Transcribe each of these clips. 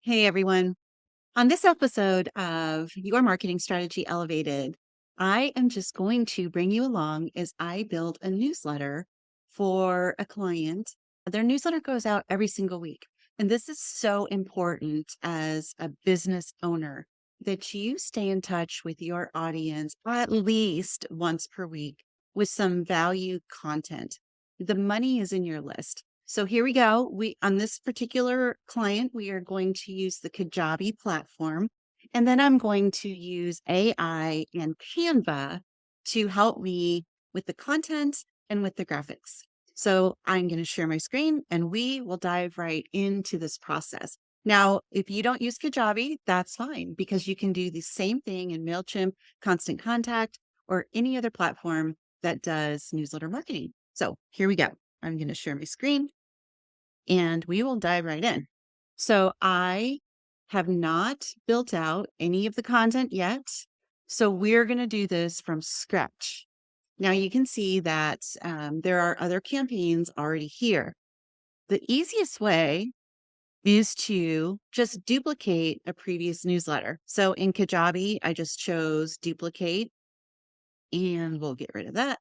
Hey everyone. On this episode of Your Marketing Strategy Elevated, I am just going to bring you along as I build a newsletter for a client. Their newsletter goes out every single week. And this is so important as a business owner that you stay in touch with your audience at least once per week with some value content. The money is in your list. So here we go. On this particular client, we are going to use the Kajabi platform. And then I'm going to use AI and Canva to help me with the content and with the graphics. So I'm going to share my screen and we will dive right into this process. Now, if you don't use Kajabi, that's fine because you can do the same thing in MailChimp, Constant Contact, or any other platform that does newsletter marketing. So here we go. I'm going to share my screen and we will dive right in. So I have not built out any of the content yet. So we're going to do this from scratch. Now you can see that there are other campaigns already here. The easiest way is to just duplicate a previous newsletter. So in Kajabi, I just chose duplicate and we'll get rid of that.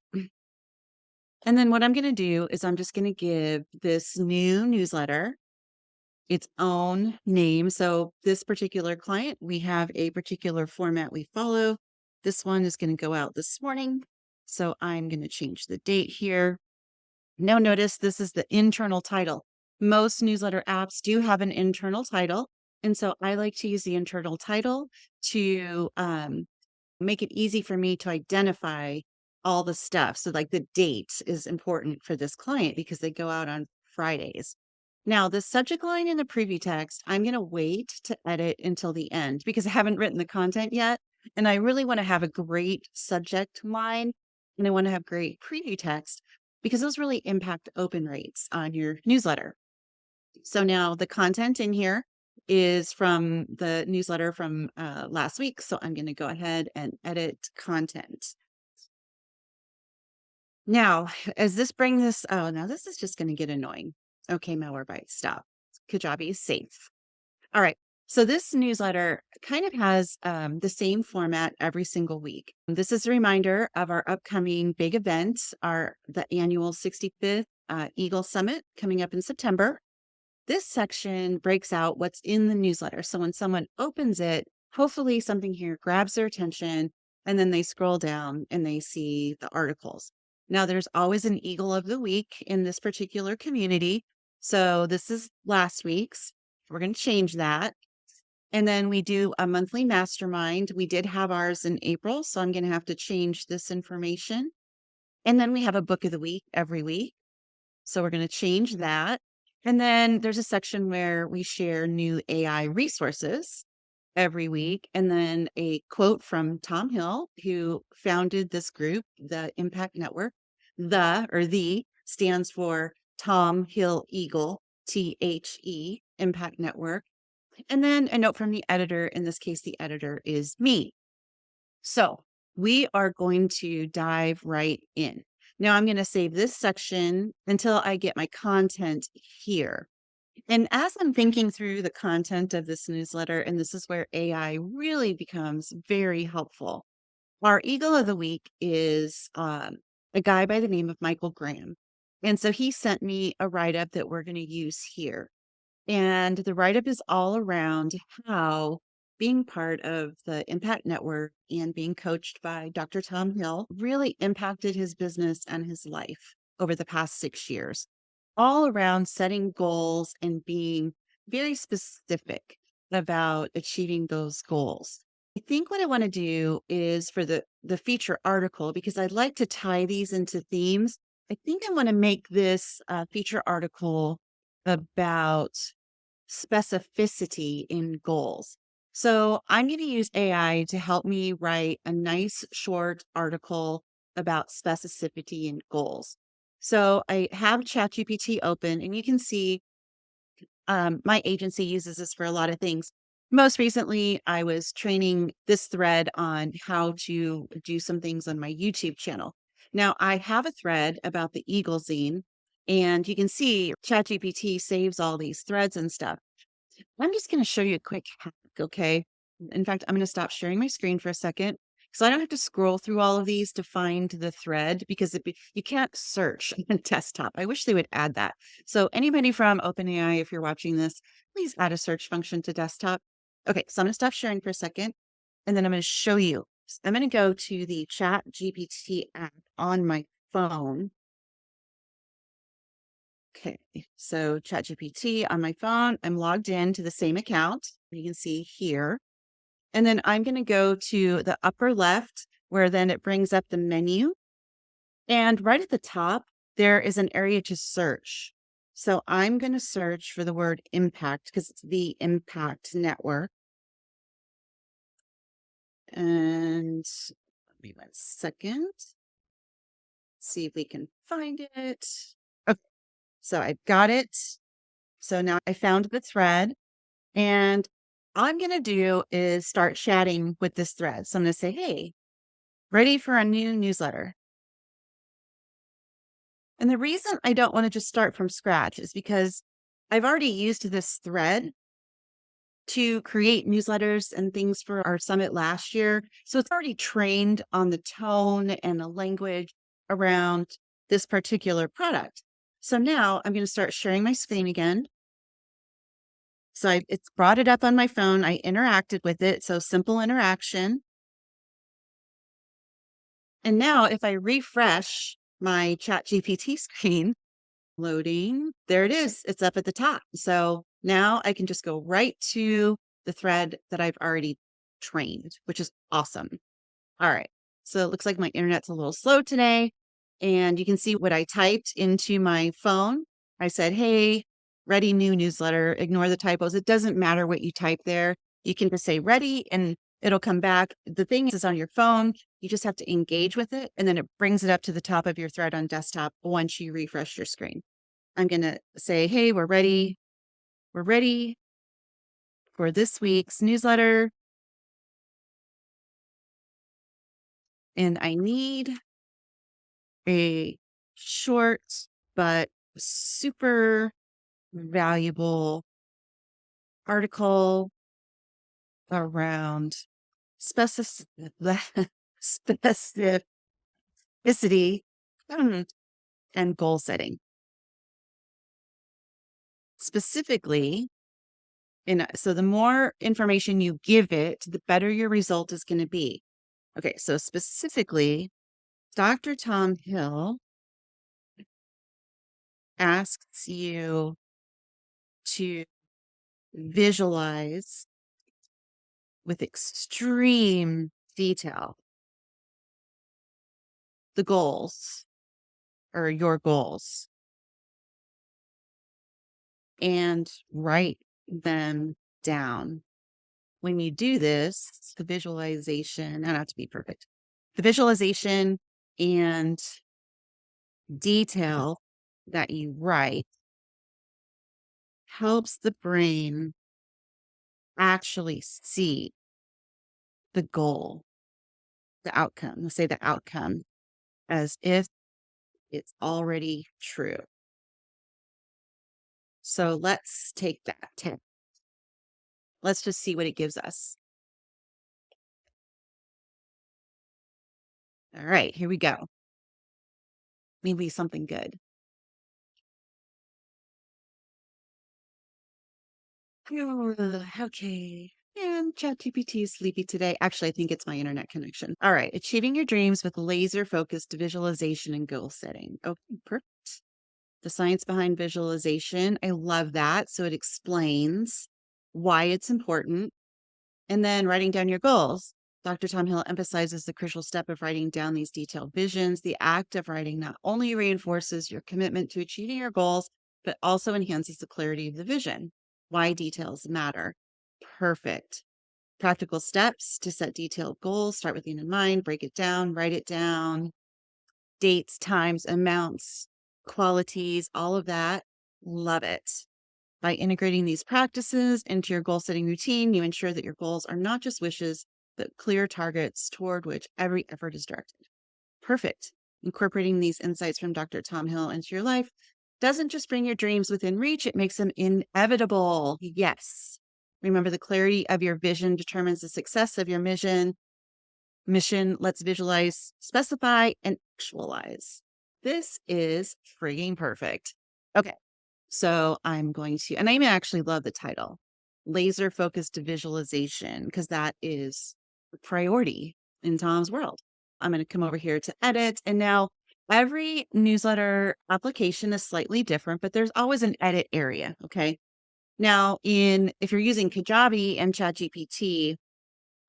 And then what I'm going to do is I'm just going to give this new newsletter its own name. So this particular client, we have a particular format we follow. This one is going to go out this morning. So I'm going to change the date here. Now notice this is the internal title. Most newsletter apps do have an internal title. And so I like to use the internal title to make it easy for me to identify all the stuff. So like the date is important for this client because they go out on Fridays. Now, the subject line in the preview text, I'm going to wait to edit until the end because I haven't written the content yet. And I really want to have a great subject line and I want to have great preview text because those really impact open rates on your newsletter. So now the content in here is from the newsletter from last week. So I'm going to go ahead and edit content. Now, as this brings this, oh, now this is just going to get annoying. Okay, Malwarebytes, stop. Kajabi is safe. All right. So this newsletter kind of has the same format every single week. This is a reminder of our upcoming big event, the annual 65th Eagle Summit coming up in September. This section breaks out what's in the newsletter. So when someone opens it, hopefully something here grabs their attention and then they scroll down and they see the articles. Now there's always an Eagle of the Week in this particular community. So this is last week's. We're going to change that. And then we do a monthly mastermind. We did have ours in April, so I'm going to have to change this information. And then we have a book of the week every week. So we're going to change that. And then there's a section where we share new AI resources every week. And then a quote from Tom Hill, who founded this group, the Impact Network. The stands for Tom Hill Eagle, THE, Impact Network. And then a note from the editor. In this case, the editor is me. So we are going to dive right in. Now I'm going to save this section until I get my content here. And as I'm thinking through the content of this newsletter, and this is where AI really becomes very helpful. Our Eagle of the Week is a guy by the name of Michael Graham. And so he sent me a write-up that we're going to use here. And the write-up is all around how being part of the Impact Network and being coached by Dr. Tom Hill really impacted his business and his life over the past 6 years, all around setting goals and being very specific about achieving those goals. I think what I want to do is for the feature article, because I'd like to tie these into themes, I think I want to make this feature article about specificity in goals. So I'm going to use AI to help me write a nice short article about specificity in goals. So I have ChatGPT open and you can see my agency uses this for a lot of things. Most recently, I was training this thread on how to do some things on my YouTube channel. Now I have a thread about the Eagle Zine and you can see ChatGPT saves all these threads and stuff. I'm just going to show you a quick hack, okay? In fact, I'm going to stop sharing my screen for a second so I don't have to scroll through all of these to find the thread because you can't search on desktop. I wish they would add that. So anybody from OpenAI, if you're watching this, please add a search function to desktop. Okay, so I'm going to stop sharing for a second and then I'm going to show you. I'm going to go to the Chat GPT app on my phone. Okay, so ChatGPT on my phone, I'm logged in to the same account. You can see here. And then I'm going to go to the upper left where then it brings up the menu. And right at the top, there is an area to search. So I'm going to search for the word impact because it's the impact network. And let me 1 second. See if we can find it. Okay, so I've got it. So now I found the thread. And all I'm going to do is start chatting with this thread. So I'm going to say, hey, ready for a new newsletter. And the reason I don't want to just start from scratch is because I've already used this thread to create newsletters and things for our summit last year. So it's already trained on the tone and the language around this particular product. So now I'm going to start sharing my screen again. So it's brought it up on my phone. I interacted with it. So simple interaction. And now if I refresh my ChatGPT screen, loading, there it is. It's up at the top. So now I can just go right to the thread that I've already trained, which is awesome. All right. So it looks like my internet's a little slow today. And you can see what I typed into my phone. I said, hey, ready new newsletter, ignore the typos. It doesn't matter what you type there. You can just say ready and it'll come back. The thing is on your phone, you just have to engage with it. And then it brings it up to the top of your thread on desktop once you refresh your screen. I'm going to say, hey, we're ready. We're ready for this week's newsletter. And I need a short but super valuable article around specificity and goal setting. Specifically, so the more information you give it, the better your result is going to be. Okay, so specifically, Dr. Tom Hill asks you to visualize with extreme detail the goals or your goals and write them down. When you do this, the visualization, I don't have to be perfect, the visualization and detail that you write helps the brain actually see the goal, the outcome. Let's say the outcome as if it's already true. So let's take that tip. Let's just see what it gives us. All right, here we go. Maybe something good. Okay. And ChatGPT is sleepy today. Actually, I think it's my internet connection. All right. Achieving your dreams with laser focused visualization and goal setting. Okay, perfect. The science behind visualization. I love that. So it explains why it's important. And then writing down your goals. Dr. Tom Hill emphasizes the crucial step of writing down these detailed visions. The act of writing not only reinforces your commitment to achieving your goals, but also enhances the clarity of the vision. Why details matter. Perfect. Practical steps to set detailed goals. Start with the end in mind, break it down, write it down. Dates, times, amounts, qualities, all of that. Love it. By integrating these practices into your goal setting routine, you ensure that your goals are not just wishes, but clear targets toward which every effort is directed. Perfect. Incorporating these insights from Dr. Tom Hill into your life Doesn't just bring your dreams within reach, it makes them inevitable. Yes. Remember, the clarity of your vision determines the success of your mission. Mission, let's visualize, specify, and actualize. This is frigging perfect. Okay. So I'm going to, and I may actually love the title, laser focused visualization, because that is the priority in Tom's world. I'm going to come over here to edit. And now every newsletter application is slightly different, but there's always an edit area. Okay. Now, if you're using Kajabi and ChatGPT,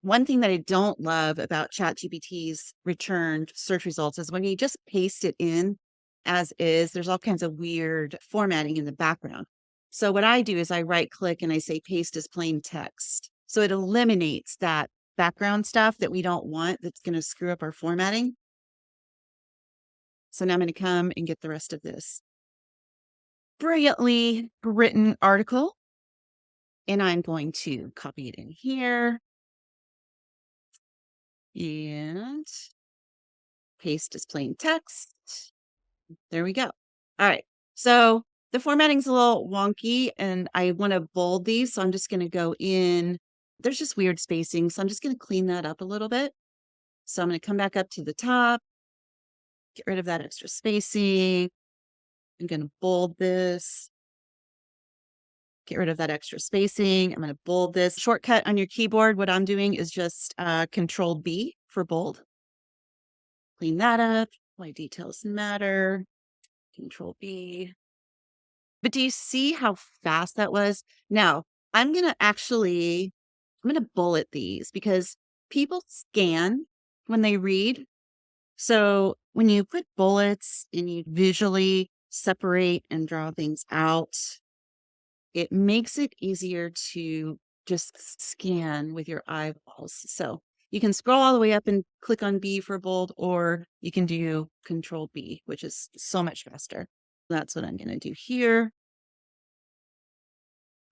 one thing that I don't love about ChatGPT's returned search results is when you just paste it in as is, there's all kinds of weird formatting in the background. So what I do is I right click and I say paste as plain text. So it eliminates that background stuff that we don't want that's going to screw up our formatting. So now I'm going to come and get the rest of this brilliantly written article, and I'm going to copy it in here and paste as plain text. There we go. All right. So the formatting's a little wonky and I want to bold these. So I'm just going to go in. There's just weird spacing. So I'm just going to clean that up a little bit. So I'm going to come back up to the top, get rid of that extra spacing. I'm going to bold this. Get rid of that extra spacing. I'm going to bold this. Shortcut on your keyboard, what I'm doing is just Control B for bold. Clean that up. Why details matter. Control B. But do you see how fast that was? Now, I'm going to bullet these because people scan when they read. So when you put bullets and you visually separate and draw things out, it makes it easier to just scan with your eyeballs. So you can scroll all the way up and click on B for bold, or you can do Control B, which is so much faster. That's what I'm going to do here.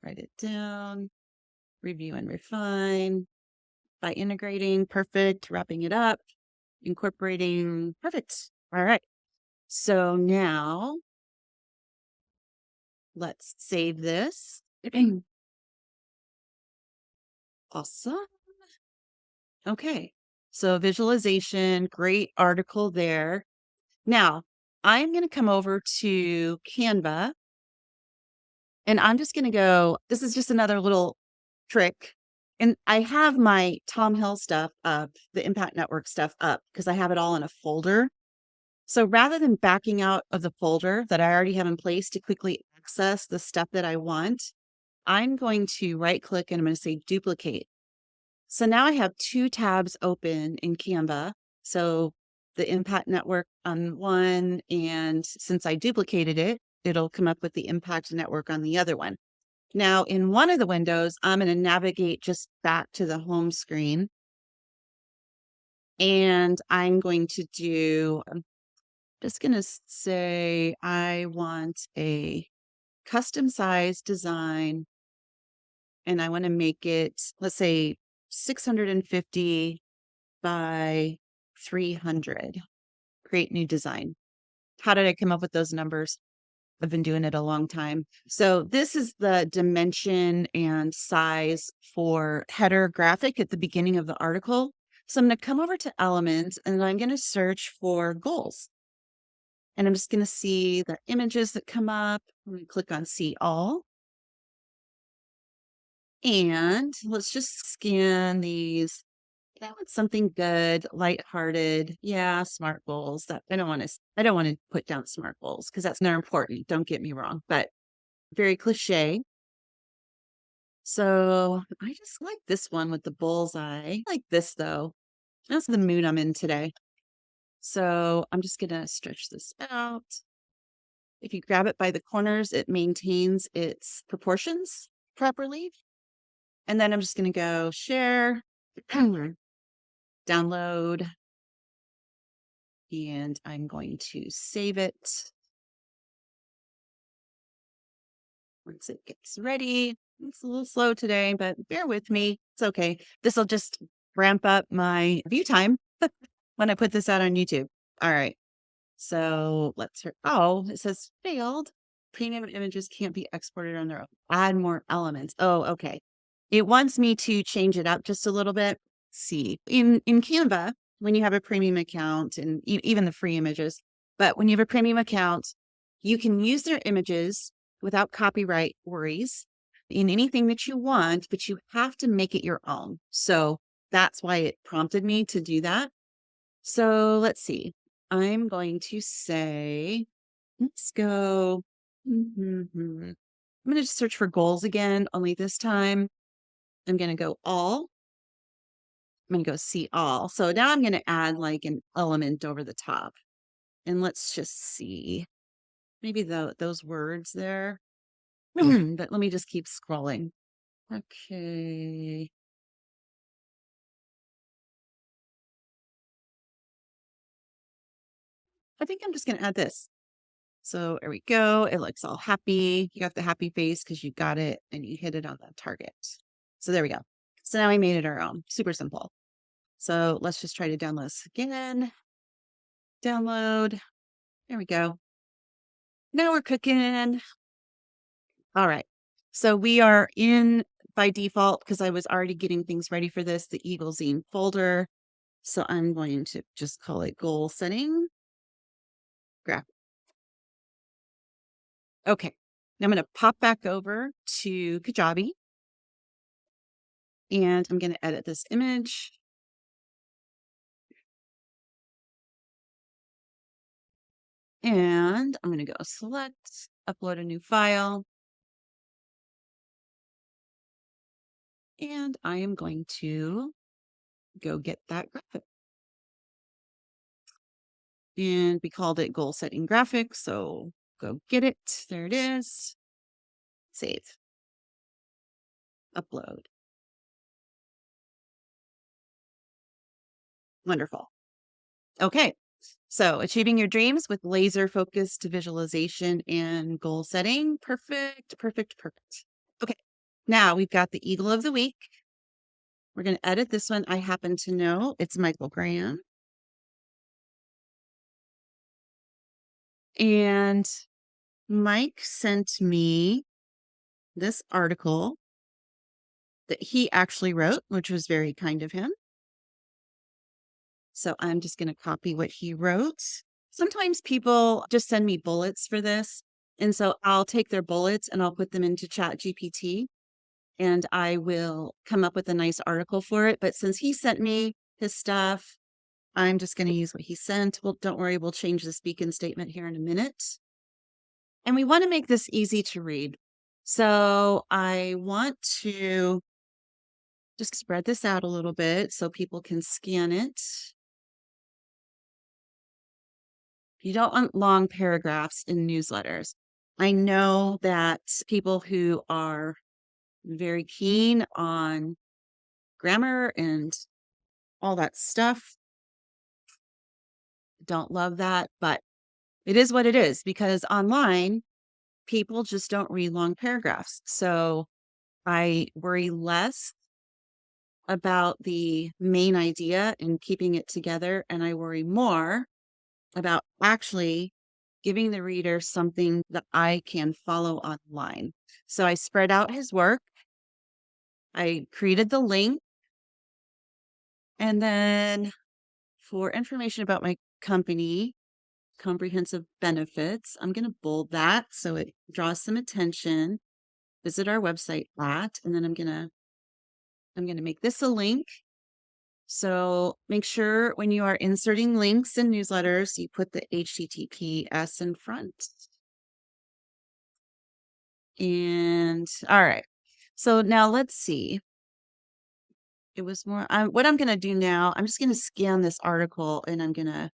Write it down, review and refine by integrating. Perfect. Wrapping it up, incorporating. Perfect. All right. So now let's save this. Awesome. Okay. So visualization, great article there. Now I'm going to come over to Canva and I'm just going to go, this is just another little trick. And I have my Tom Hill stuff up, the Impact Network stuff up, because I have it all in a folder. So rather than backing out of the folder that I already have in place to quickly access the stuff that I want, I'm going to right click and I'm going to say duplicate. So now I have two tabs open in Canva. So the Impact Network on one, and since I duplicated it, it'll come up with the Impact Network on the other one. Now, in one of the windows, I'm going to navigate just back to the home screen. And I'm going to do, I'm just going to say, I want a custom size design. And I want to make it, let's say, 650 by 300. Create new design. How did I come up with those numbers? I've been doing it a long time. So this is the dimension and size for header graphic at the beginning of the article. So I'm going to come over to elements and I'm going to search for goals. And I'm just going to see the images that come up. I'm going to click on see all. And let's just scan these. I want something good, lighthearted. Yeah, SMART goals. That I don't want to put down SMART goals because that's not important. Don't get me wrong, but very cliche. So I just like this one with the bullseye. I like this though. That's the mood I'm in today. So I'm just gonna stretch this out. If you grab it by the corners, it maintains its proportions properly. And then I'm just gonna go share, download, and I'm going to save it. Once it gets ready, it's a little slow today, but bear with me. It's okay. This will just ramp up my view time when I put this out on YouTube. All right. So let's hear. Oh, it says failed. premium images can't be exported on their own. Add more elements. Oh, okay. It wants me to change it up just a little bit. Let's see, in Canva, when you have a premium account and even the free images, but when you have a premium account, you can use their images without copyright worries in anything that you want, but you have to make it your own. So that's why it prompted me to do that. So let's see. I'm going to say, let's go. I'm going to just search for goals again, only this time I'm going to go all. I'm going to go see all. So now I'm going to add like an element over the top. And let's just see. Maybe those words there. But let me just keep scrolling. Okay. I think I'm just going to add this. So there we go. It looks all happy. You got the happy face because you got it and you hit it on the target. So there we go. So now we made it our own. Super simple. So let's just try to download this again. Download. There we go. Now we're cooking. All right. So we are in by default because I was already getting things ready for this, the Eagle Zine folder. So I'm going to just call it goal setting graph. Okay. Now I'm going to pop back over to Kajabi and I'm going to edit this image. And I'm going to go select, upload a new file. And I am going to go get that graphic. And we called it goal setting graphic. So go get it. There it is. Save. Upload. Wonderful. Okay. So achieving your dreams with laser focused visualization and goal setting. Perfect, perfect, perfect. Okay. Now we've got the Eagle of the Week. We're going to edit this one. I happen to know it's Michael Graham. And Mike sent me this article that he actually wrote, which was very kind of him. So I'm just going to copy what he wrote. Sometimes people just send me bullets for this. And so I'll take their bullets and I'll put them into Chat GPT and I will come up with a nice article for it. But since he sent me his stuff, I'm just going to use what he sent. Well, don't worry, we'll change the speak-in statement here in a minute. And we want to make this easy to read. So I want to just spread this out a little bit so people can scan it. You don't want long paragraphs in newsletters. I know that people who are very keen on grammar and all that stuff don't love that, but it is what it is because online people just don't read long paragraphs. So I worry less about the main idea and keeping it together, and I worry more about actually giving the reader something that I can follow online. So I spread out his work. I created the link. And then for information about my company, comprehensive benefits, I'm going to bold that so it draws some attention. Visit our website and then I'm going to make this a link. So make sure when you are inserting links in newsletters, you put the HTTPS in front. And all right. So now let's see. It was more, what I'm going to do now, I'm just going to scan this article and I'm going to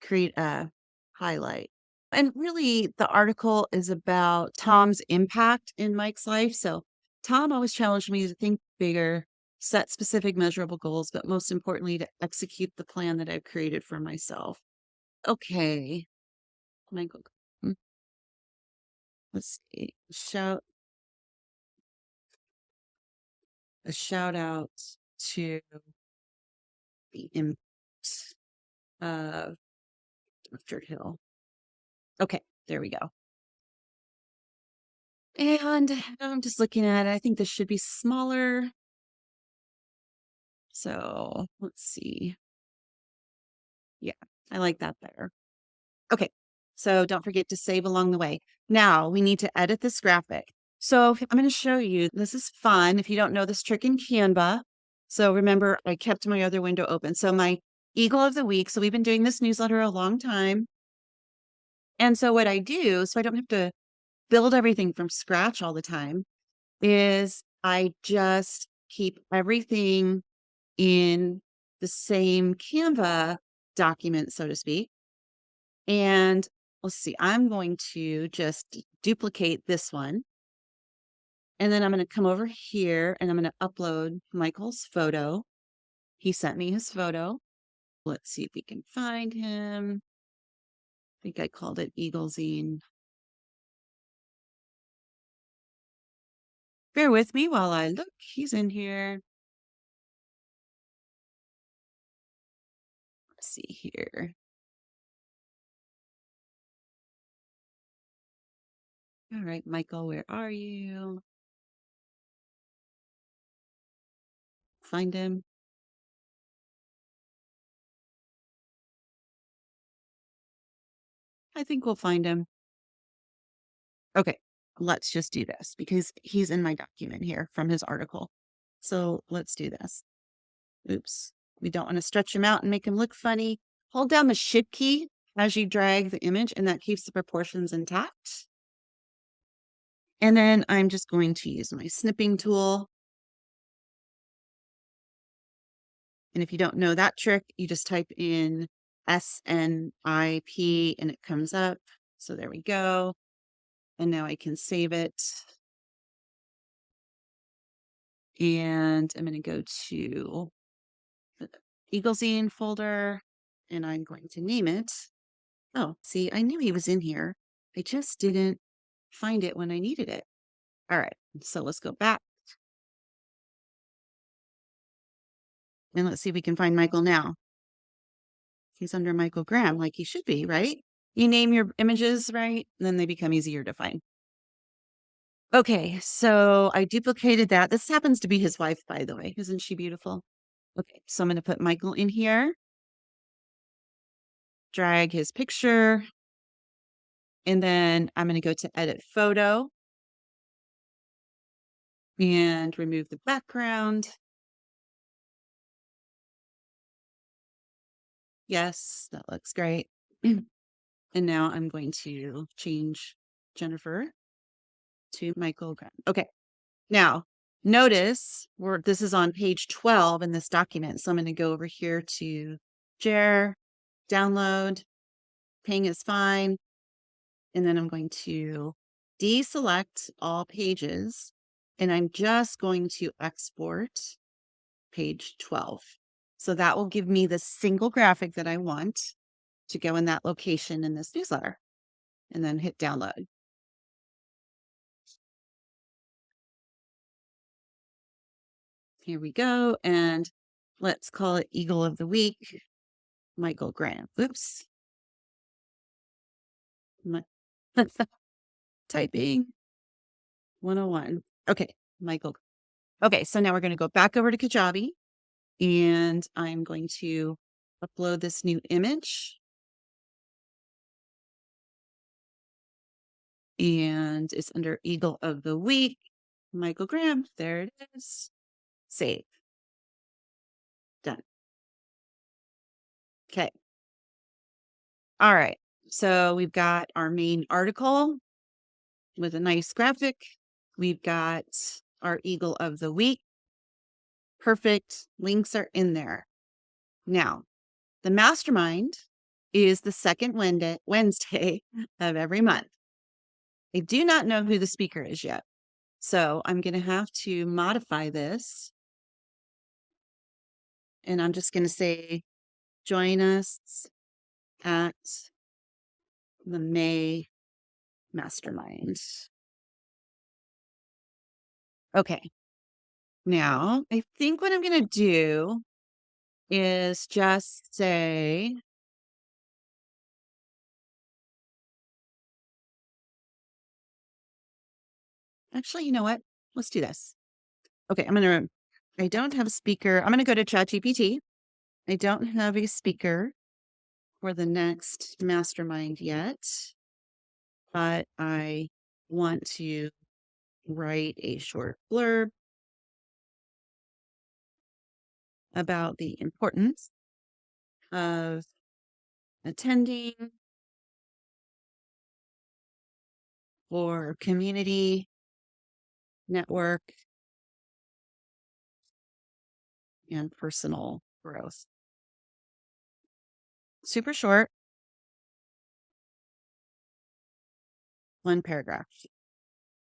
create a highlight. And really, the article is about Tom's impact in Mike's life. So Tom always challenged me to think bigger, set specific measurable goals, but most importantly, to execute the plan that I've created for myself. Okay. Michael, let's see. A shout out to the impact of Dr. Hill. Okay, there we go. And I'm just looking at it. I think this should be smaller. So let's see. Yeah, I like that better. Okay. So don't forget to save along the way. Now we need to edit this graphic. So I'm going to show you, this is fun. If you don't know this trick in Canva. So remember, I kept my other window open. So my Eagle of the Week. So we've been doing this newsletter a long time. And so what I do, so I don't have to build everything from scratch all the time, is I just keep everything in the same Canva document, so to speak. And let's see, I'm going to just duplicate this one. And then I'm going to come over here and I'm going to upload Michael's photo. He sent me his photo. Let's see if we can find him. I think I called it Eagle Zine. Bear with me while I look. He's in here. Let's see here. All right, Michael, where are you? Find him. I think we'll find him. Okay, let's just do this because he's in my document here from his article. So let's do this. Oops. We don't want to stretch him out and make him look funny. Hold down the Shift key as you drag the image, and that keeps the proportions intact. And then I'm just going to use my snipping tool. And if you don't know that trick, you just type in SNIP and it comes up. So there we go. And now I can save it. And I'm going to go to the Eaglezine folder and I'm going to name it. Oh, see, I knew he was in here. I just didn't find it when I needed it. All right, so let's go back. And let's see if we can find Michael now. He's under Michael Graham, like he should be, right? You name your images right, then they become easier to find. Okay, so I duplicated that. This happens to be his wife, by the way. Isn't she beautiful? Okay, so I'm going to put Michael in here, drag his picture, and then I'm going to go to edit photo and remove the background. Yes, that looks great. And now I'm going to change Jennifer to Michael Graham. Okay, now notice this is on page 12 in this document. So I'm going to go over here to share, download, ping is fine. And then I'm going to deselect all pages and I'm just going to export page 12. So that will give me the single graphic that I want to go in that location in this newsletter and then hit download. Here we go. And let's call it Eagle of the Week, Michael Graham. Oops. Typing 101. Okay, Michael. Okay, so now we're going to go back over to Kajabi and I'm going to upload this new image. And it's under Eagle of the Week, Michael Graham. There it is. Save. Done. Okay. All right. So we've got our main article with a nice graphic. We've got our Eagle of the Week. Perfect. Links are in there. Now, the Mastermind is the second Wednesday of every month. I do not know who the speaker is yet. So I'm going to have to modify this. And I'm just going to say, join us at the May Mastermind. Okay. Now, I think what I'm going to do is just say, Actually, you know what? Let's do this. Okay, I don't have a speaker. I'm gonna go to ChatGPT. I don't have a speaker for the next mastermind yet, but I want to write a short blurb about the importance of attending for community, network, and personal growth. Super short, one paragraph.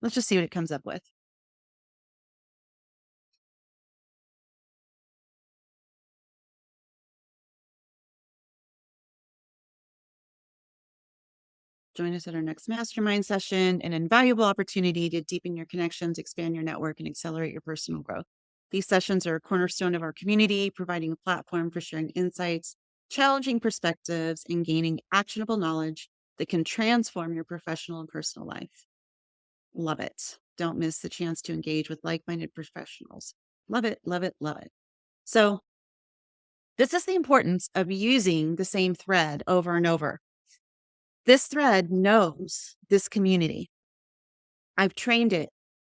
Let's just see what it comes up with. Join us at our next mastermind session, an invaluable opportunity to deepen your connections, expand your network, and accelerate your personal growth. These sessions are a cornerstone of our community, providing a platform for sharing insights, challenging perspectives, and gaining actionable knowledge that can transform your professional and personal life. Love it. Don't miss the chance to engage with like minded professionals. Love it, love it, love it. So, this is the importance of using the same thread over and over. This thread knows this community. I've trained it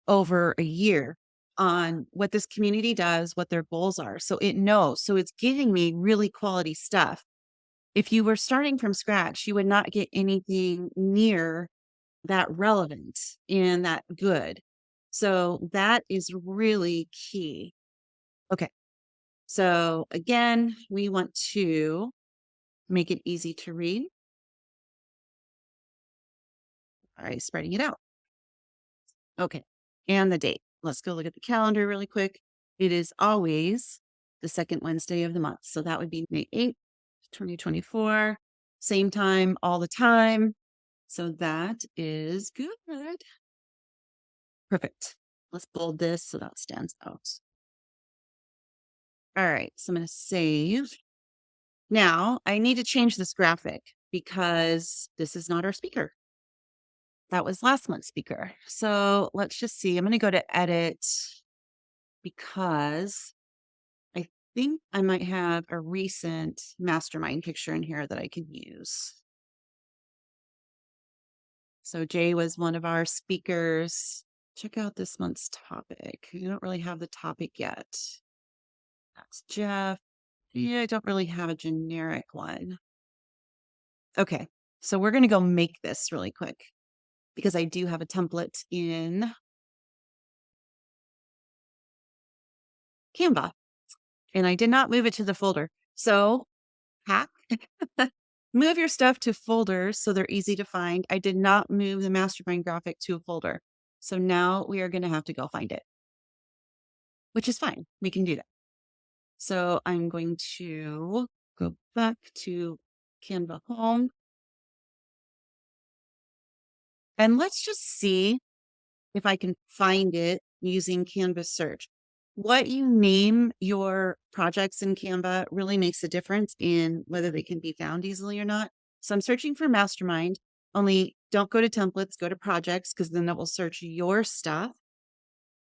over a year on what this community does, what their goals are. So it knows. So it's giving me really quality stuff. If you were starting from scratch, you would not get anything near that relevant and that good. So that is really key. Okay. So again, we want to make it easy to read by spreading it out. Okay. And the date. Let's go look at the calendar really quick. It is always the second Wednesday of the month. So that would be May 8th, 2024. Same time all the time. So that is good. Perfect. Let's bold this so that stands out. All right. So I'm going to save. Now I need to change this graphic because this is not our speaker. That was last month's speaker. So let's just see. I'm going to go to edit because I think I might have a recent mastermind picture in here that I can use. So Jay was one of our speakers. Check out this month's topic. We don't really have the topic yet. That's Jeff. Yeah, I don't really have a generic one. Okay, so we're going to go make this really quick because I do have a template in Canva and I did not move it to the folder. So hack, move your stuff to folders so they're easy to find. I did not move the mastermind graphic to a folder. So now we are going to have to go find it, which is fine. We can do that. So I'm going to go back to Canva home. And let's just see if I can find it using Canva search. What you name your projects in Canva really makes a difference in whether they can be found easily or not. So I'm searching for mastermind, only don't go to templates, go to projects, because then that will search your stuff.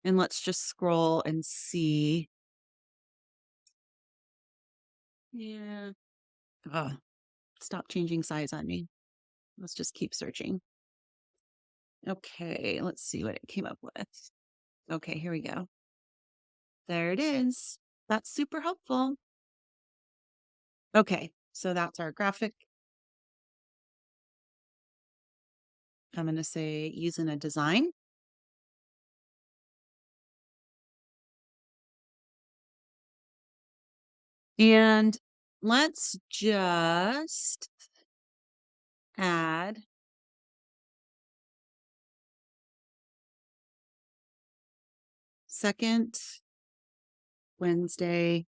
And let's just scroll and see. Yeah. Oh, stop changing size on me. Let's just keep searching. Okay, let's see what it came up with. Okay, here we go. There it is. That's super helpful. Okay, so that's our graphic. I'm going to say using a design. And let's just add second Wednesday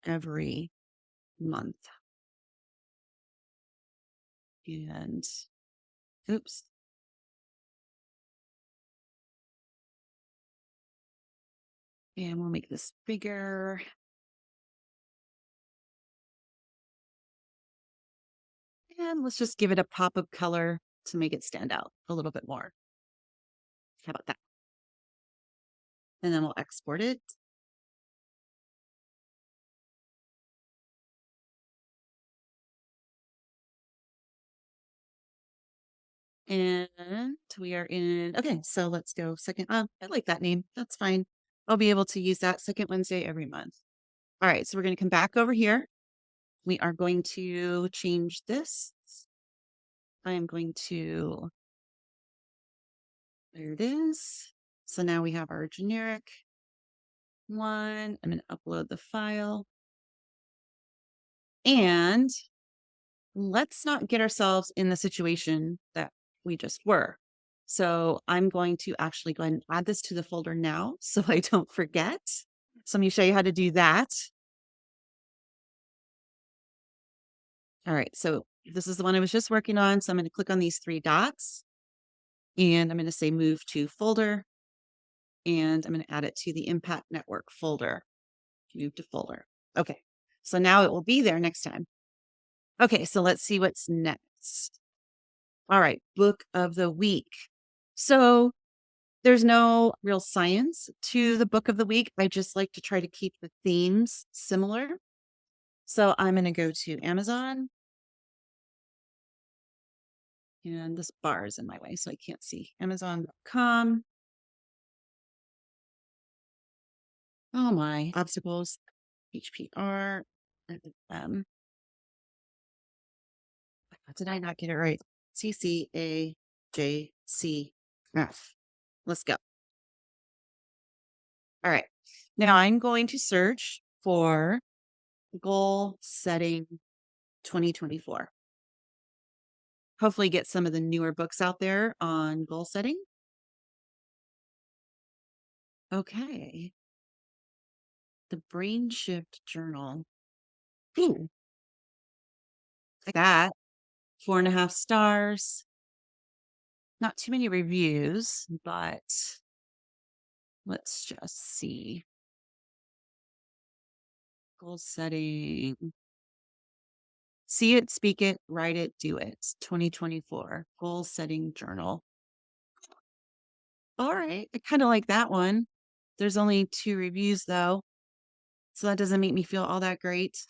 every month. And oops. And we'll make this bigger. And let's just give it a pop of color to make it stand out a little bit more. How about that? And then we'll export it. And we are in, okay, so let's go second. I like that name. That's fine. I'll be able to use that second Wednesday every month. All right, so we're going to come back over here. We are going to change this. I am going to, there it is. So now we have our generic one. I'm going to upload the file. And let's not get ourselves in the situation that we just were. So I'm going to actually go ahead and add this to the folder now so I don't forget. So let me show you how to do that. All right, so this is the one I was just working on. So I'm going to click on these three dots and I'm going to say move to folder and I'm going to add it to the Impact Network folder. Move to folder. Okay, so now it will be there next time. Okay, so let's see what's next. All right, book of the week. So there's no real science to the book of the week. I just like to try to keep the themes similar. So I'm going to go to Amazon. And this bar is in my way, so I can't see. Amazon.com. Oh my, obstacles, HPR. Did I not get it right? CCAJCF. Let's go. All right. Now I'm going to search for goal setting 2024. Hopefully get some of the newer books out there on goal setting. Okay. The Brain Shift Journal. Ooh, like that. 4.5 stars. Not too many reviews, but let's just see. Goal setting. See it, speak it, write it, do it. 2024 goal setting journal. All right. I kind of like that one. There's only 2 reviews though. So that doesn't make me feel all that great.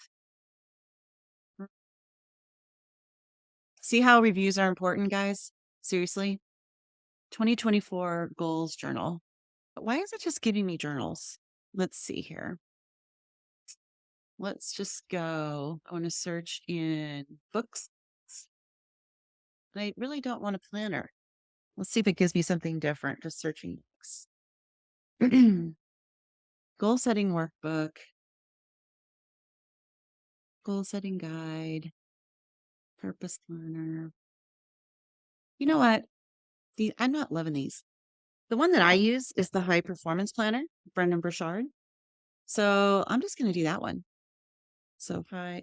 See how reviews are important, guys? Seriously. 2024 goals journal. Why is it just giving me journals? Let's see here. Let's just go. I want to search in books. But I really don't want a planner. Let's see if it gives me something different. Just searching books. Goal setting workbook. Goal setting guide. Purpose planner. You know what? I'm not loving these. The one that I use is the high performance planner, Brendan Burchard. So I'm just going to do that one. So come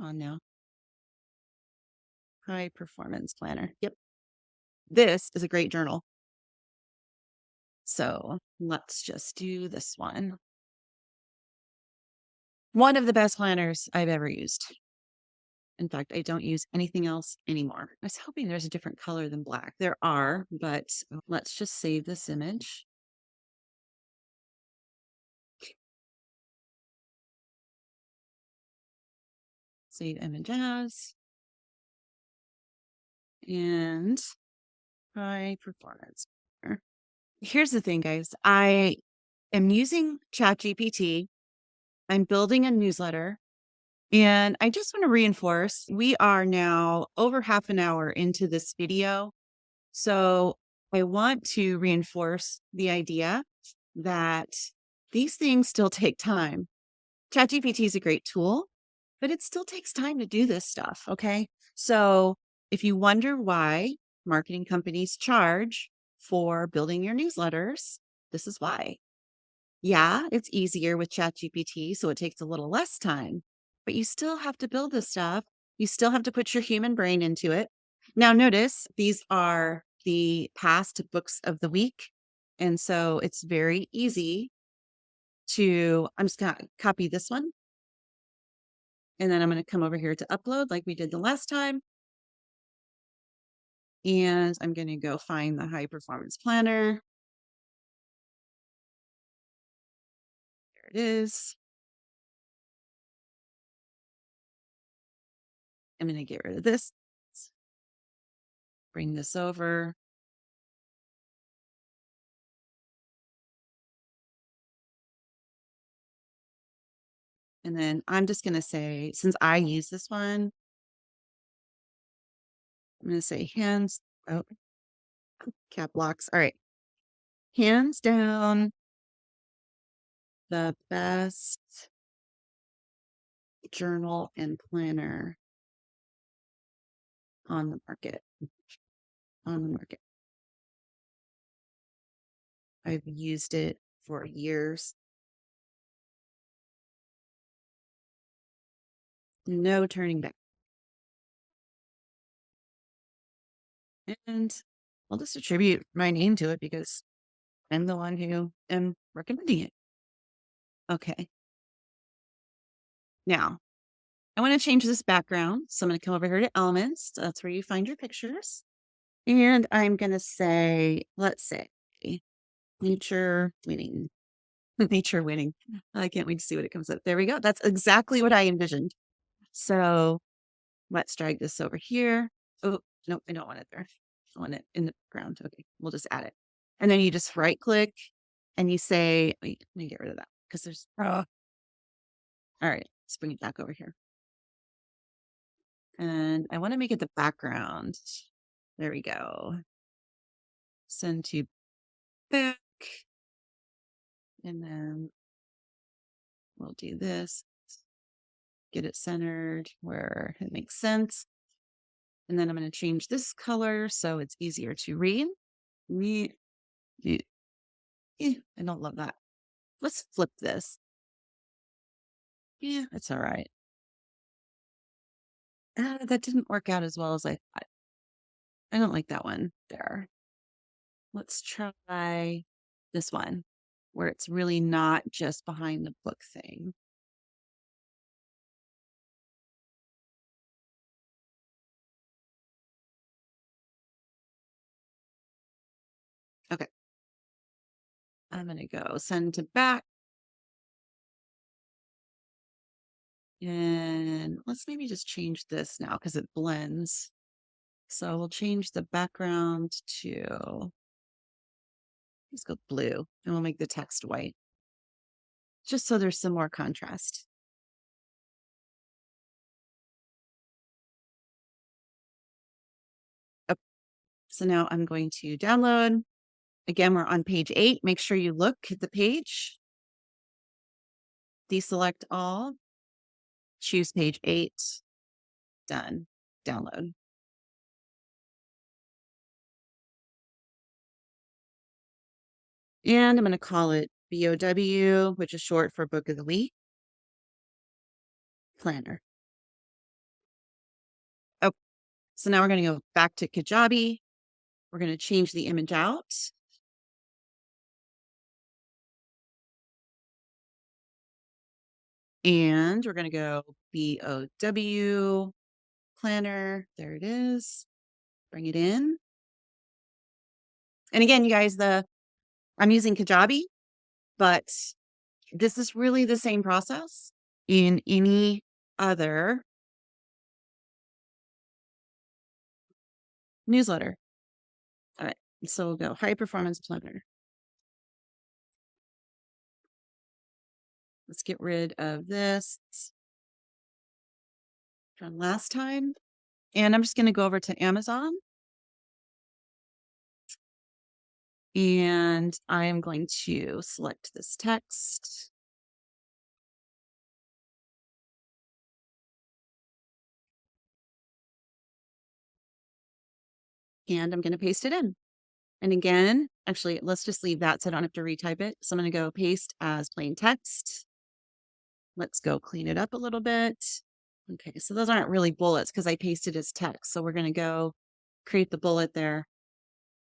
on now. High performance planner. Yep. This is a great journal. So let's just do this one. One of the best planners I've ever used. In fact, I don't use anything else anymore. I was hoping there's a different color than black. There are, but let's just save this image. Save image as. And high performance. Here's the thing, guys. I am using ChatGPT. I'm building a newsletter. And I just want to reinforce, we are now over half an hour into this video. So I want to reinforce the idea that these things still take time. ChatGPT is a great tool, but it still takes time to do this stuff. Okay. So if you wonder why marketing companies charge for building your newsletters, this is why. Yeah, it's easier with ChatGPT, so it takes a little less time, but you still have to build this stuff. You still have to put your human brain into it. Now, notice these are the past books of the week. And so it's very easy to, I'm just going to copy this one. And then I'm going to come over here to upload like we did the last time. And I'm going to go find the high performance planner. There it is. I'm going to get rid of this. Bring this over. And then I'm just going to say, since I use this one, I'm going to say cap locks. All right. Hands down, the best journal and planner on the market. On the market. I've used it for years. No turning back. And I'll just attribute my name to it because I'm the one who am recommending it. Okay. Now, I want to change this background. So I'm going to come over here to elements. That's where you find your pictures. And I'm going to say, let's say, nature winning. Nature winning. I can't wait to see what it comes up. There we go. That's exactly what I envisioned. So let's drag this over here. Oh, no, I don't want it there. I want it in the ground. Okay, we'll just add it. And then you just right click and you say, wait, let me get rid of that because there's, all right, let's bring it back over here. And I want to make it the background. There we go. Send to back. And then we'll do this. Get it centered where it makes sense. And then I'm going to change this color so it's easier to read. I don't love that. Let's flip this. Yeah, it's all right. That didn't work out as well as I thought. I don't like that one there. Let's try this one where it's really not just behind the book thing. Okay. I'm going to go send to back. And let's maybe just change this now because it blends. So we'll change the background to, let's go blue and we'll make the text white. Just so there's some more contrast. Okay. So now I'm going to download. Again, we're on page 8. Make sure you look at the page. Deselect all. Choose page 8. Done. Download. And I'm going to call it BOW, which is short for Book of the Week Planner. Oh, so now we're going to go back to Kajabi. We're going to change the image out. And we're going to go BOW Planner. There it is. Bring it in. And again, you guys, I'm using Kajabi, but this is really the same process in any other newsletter. All right, so we'll go high performance planner. Let's get rid of this from last time. And I'm just going to go over to Amazon. And I am going to select this text. And I'm going to paste it in. And again, actually, let's just leave that so I don't have to retype it. So I'm going to go paste as plain text. Let's go clean it up a little bit. Okay, so those aren't really bullets because I pasted as text. So we're going to go create the bullet there.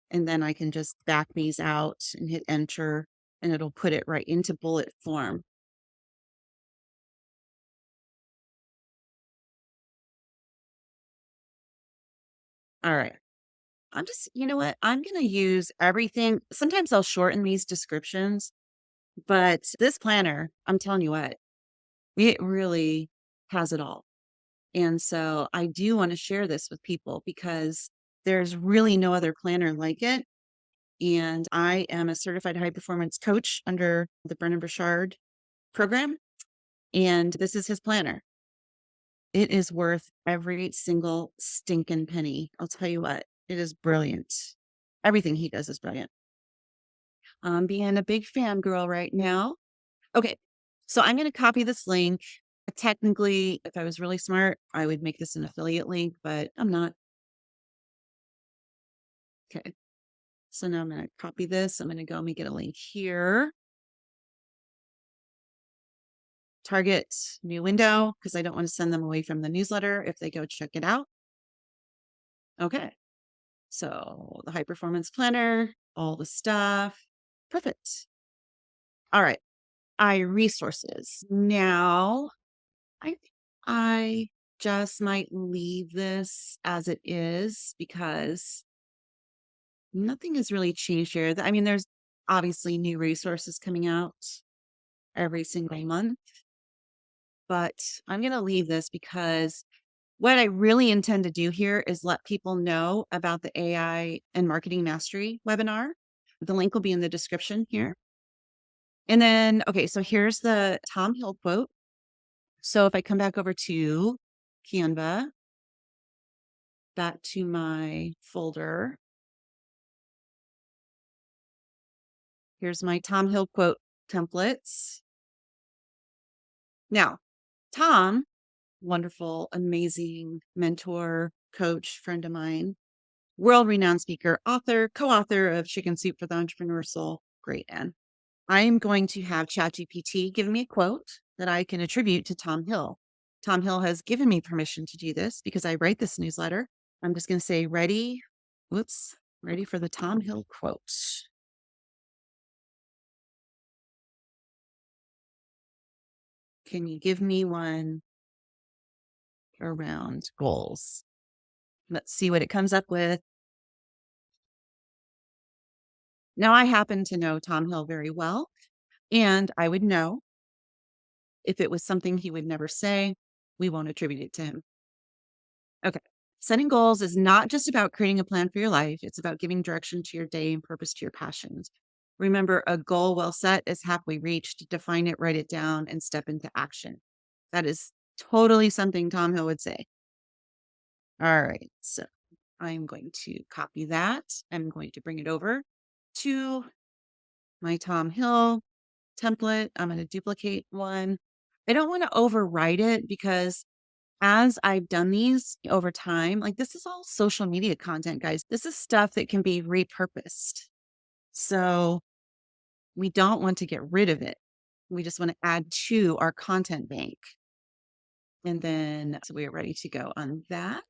And then I can just back these out and hit enter and it'll put it right into bullet form. All right. I'm just, you know what? I'm going to use everything. Sometimes I'll shorten these descriptions, but this planner, I'm telling you what, it really has it all. And so I do want to share this with people because there's really no other planner like it. And I am a certified high performance coach under the Brennan Burchard program. And this is his planner. It is worth every single stinking penny. I'll tell you what, it is brilliant. Everything he does is brilliant. I'm being a big fangirl right now. Okay, so I'm going to copy this link. Technically, if I was really smart, I would make this an affiliate link, but I'm not. Okay, so now I'm going to copy this. I'm going to go and get a link here. Target new window because I don't want to send them away from the newsletter if they go check it out. Okay, so the high performance planner, all the stuff. Perfect. All right, resources. Now, I think I just might leave this as it is because nothing has really changed here. I mean, there's obviously new resources coming out every single month, but I'm going to leave this because what I really intend to do here is let people know about the AI and Marketing Mastery webinar. The link will be in the description here. And then, okay, so here's the Tom Hill quote. So if I come back over to Canva, back to my folder, here's my Tom Hill quote templates. Now, Tom, wonderful, amazing mentor, coach, friend of mine, world renowned speaker, author, co author of Chicken Soup for the Entrepreneur Soul. Great, Anne. I am going to have ChatGPT give me a quote that I can attribute to Tom Hill. Tom Hill has given me permission to do this because I write this newsletter. I'm just going to say, ready for the Tom Hill quote. Can you give me one around goals? Let's see what it comes up with. Now, I happen to know Tom Hill very well, and I would know if it was something he would never say, we won't attribute it to him. Okay. Setting goals is not just about creating a plan for your life. It's about giving direction to your day and purpose to your passions. Remember, a goal well set is halfway reached. Define it, write it down, and step into action. That is totally something Tom Hill would say. All right. So I'm going to copy that. I'm going to bring it over to my Tom Hill template. I'm going to duplicate one. I don't want to overwrite it because as I've done these over time, like this is all social media content, guys. This is stuff that can be repurposed. So we don't want to get rid of it. We just want to add to our content bank. And then, so we are ready to go on that.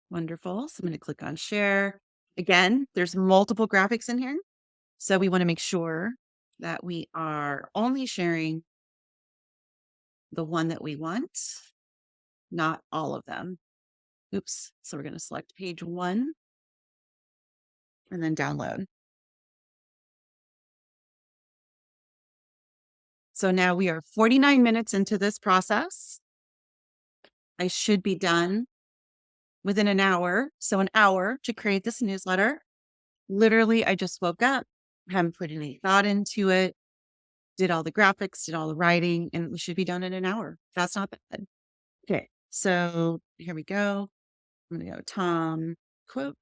Wonderful. So I'm going to click on share. Again, there's multiple graphics in here. So we want to make sure that we are only sharing the one that we want, not all of them. Oops. So we're going to select page 1 and then download. So now we are 49 minutes into this process. I should be done within an hour. So an hour to create this newsletter. Literally, I just woke up, haven't put any thought into it, did all the graphics, did all the writing, and we should be done in an hour. That's not bad. Okay. So here we go. I'm going to go Tom quote.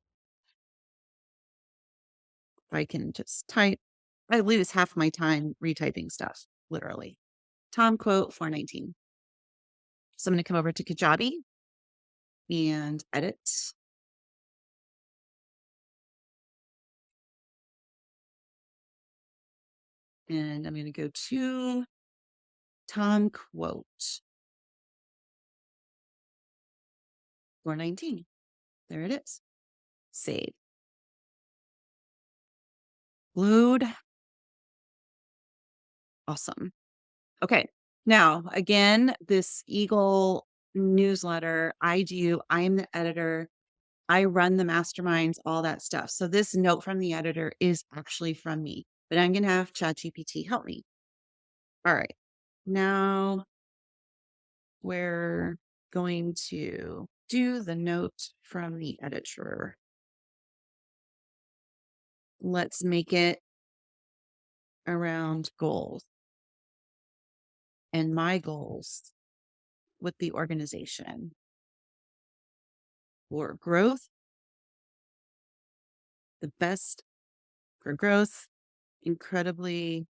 I can just type. I lose half my time retyping stuff, literally. Tom quote 419. So I'm going to come over to Kajabi and edit. And I'm going to go to Tom quote 419. There it is. Save. Glued. Awesome. Okay. Now, again, this Eagle newsletter, I am the editor. I run the masterminds, all that stuff. So this note from the editor is actually from me, but I'm going to have ChatGPT help me. All right. Now we're going to do the note from the editor. Let's make it around goals and my goals with the organization for growth, the best for growth, incredibly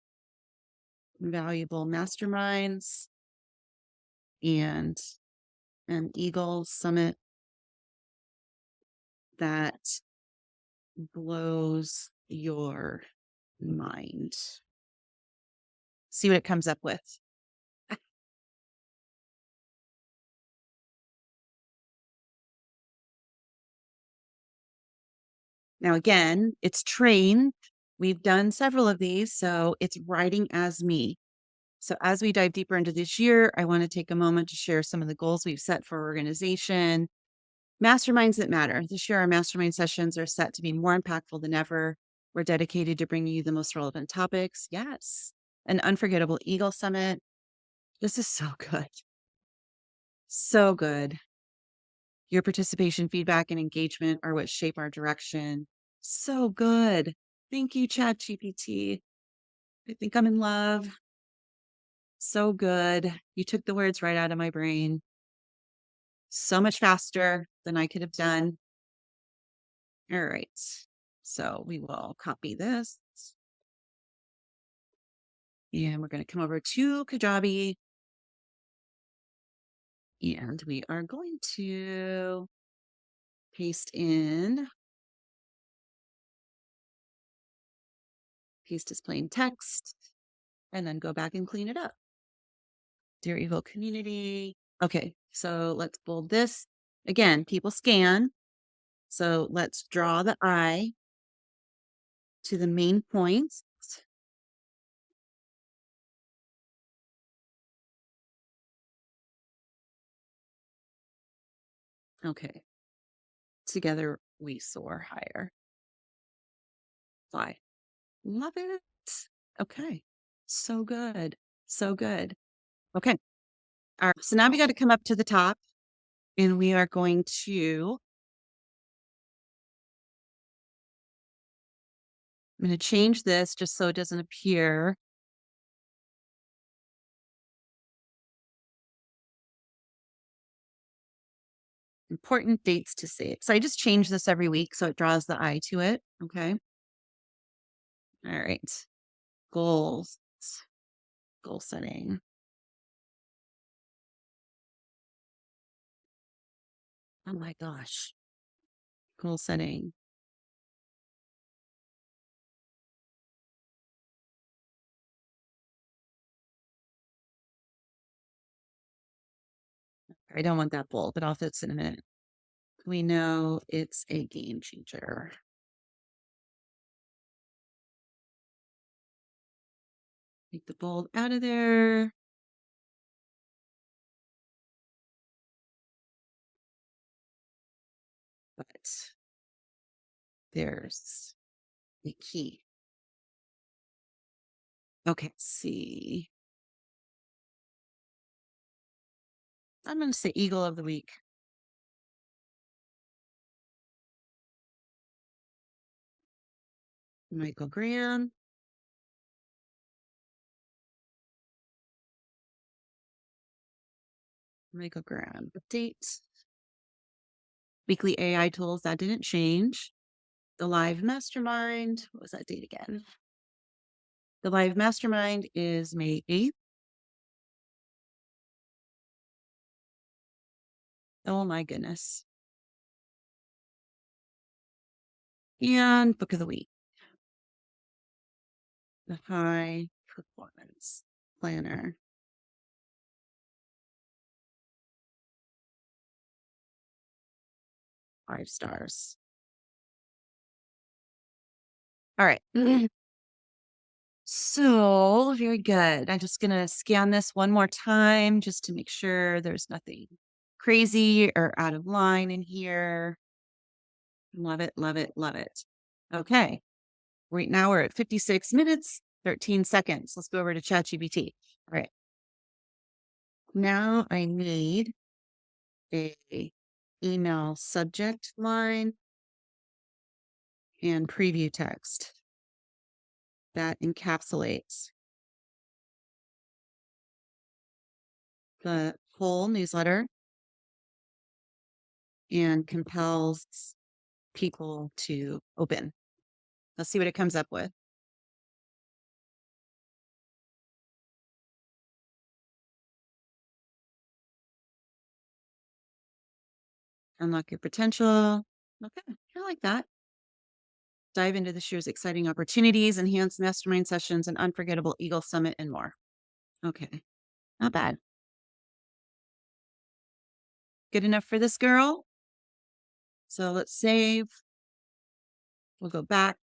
valuable masterminds, and an Eagle Summit that blows your mind. See what it comes up with. Now, again, it's trained. We've done several of these, so it's writing as me. So as we dive deeper into this year, I want to take a moment to share some of the goals we've set for our organization. Masterminds that matter. This year, our mastermind sessions are set to be more impactful than ever. We're dedicated to bringing you the most relevant topics. Yes. An unforgettable Eagle Summit. This is so good. So good. Your participation, feedback, and engagement are what shape our direction. So good. Thank you, ChatGPT. I think I'm in love. So good. You took the words right out of my brain. So much faster than I could have done. All right. So we will copy this. And we're going to come over to Kajabi. And we are going to paste as plain text, and then go back and clean it up. Dear Eagle community. Okay, so let's bold this. Again, people scan. So let's draw the eye to the main points. Okay. Together we soar higher. Fly. Love it. Okay. So good. So good. Okay. All right. So now we got to come up to the top and we are going to, I'm going to change this just so it doesn't appear. Important dates to save. So I just change this every week so it draws the eye to it. Okay. All right. Goals. Goal setting. Oh my gosh. Goal setting. I don't want that bold, but I'll fix it in a minute. We know it's a game changer. Take the bold out of there. But there's the key. Okay, let's see. I'm going to say Eagle of the Week. Michael Graham. Michael Graham. Update. Weekly AI tools, that didn't change. The live mastermind. What was that date again? The live mastermind is May 8th. Oh my goodness. And book of the week. The high performance planner. Five stars. All right. So very good. I'm just going to scan this one more time just to make sure there's nothing crazy or out of line in here. Love it, love it, love it. Okay. Right now we're at 56 minutes, 13 seconds. Let's go over to ChatGPT. All right. Now I need a email subject line and preview text that encapsulates the whole newsletter and compels people to open. Let's see what it comes up with. Unlock your potential. Okay, I like that. Dive into this year's exciting opportunities, enhance mastermind sessions, and unforgettable Eagle Summit, and more. Okay, not bad. Good enough for this girl. So let's save. We'll go back.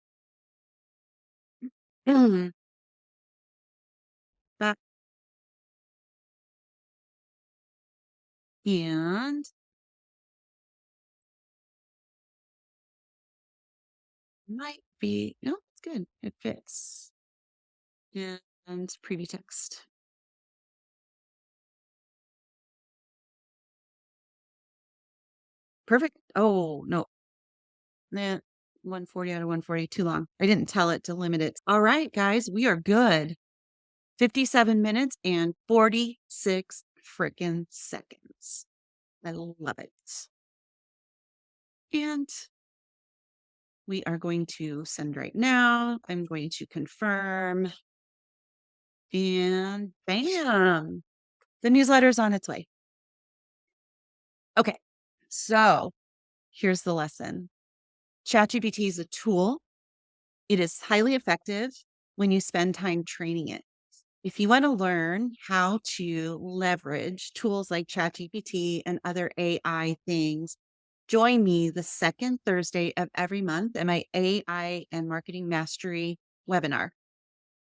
Back. And might be, no, it's good. It fits. And preview text. Perfect. Oh, no. Nah, 140 out of 140, too long. I didn't tell it to limit it. All right, guys, we are good. 57 minutes and 46 freaking seconds. I love it. And we are going to send right now. I'm going to confirm. And bam, the newsletter is on its way. Okay, so here's the lesson. ChatGPT is a tool. It is highly effective when you spend time training it. If you want to learn how to leverage tools like ChatGPT and other AI things, join me the second Thursday of every month in my AI and Marketing Mastery webinar.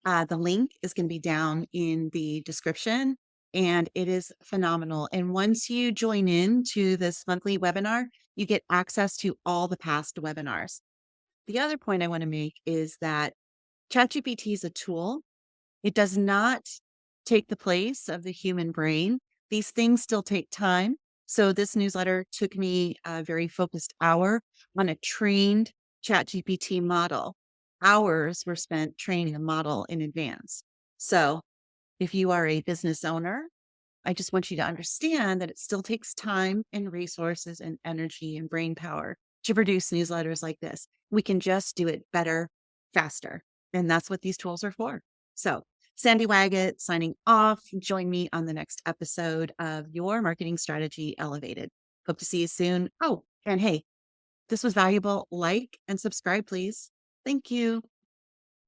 The link is going to be down in the description, and it is phenomenal. And once you join in to this monthly webinar, you get access to all the past webinars. The other point I want to make is that ChatGPT is a tool. It does not take the place of the human brain. These things still take time. So this newsletter took me a very focused hour on a trained ChatGPT model. Hours were spent training a model in advance. So if you are a business owner, I just want you to understand that it still takes time and resources and energy and brain power to produce newsletters like this. We can just do it better, faster. And that's what these tools are for. So, Sandy Waggett signing off. Join me on the next episode of Your Marketing Strategy Elevated. Hope to see you soon. Oh, and hey, this was valuable. Like and subscribe, please. Thank you.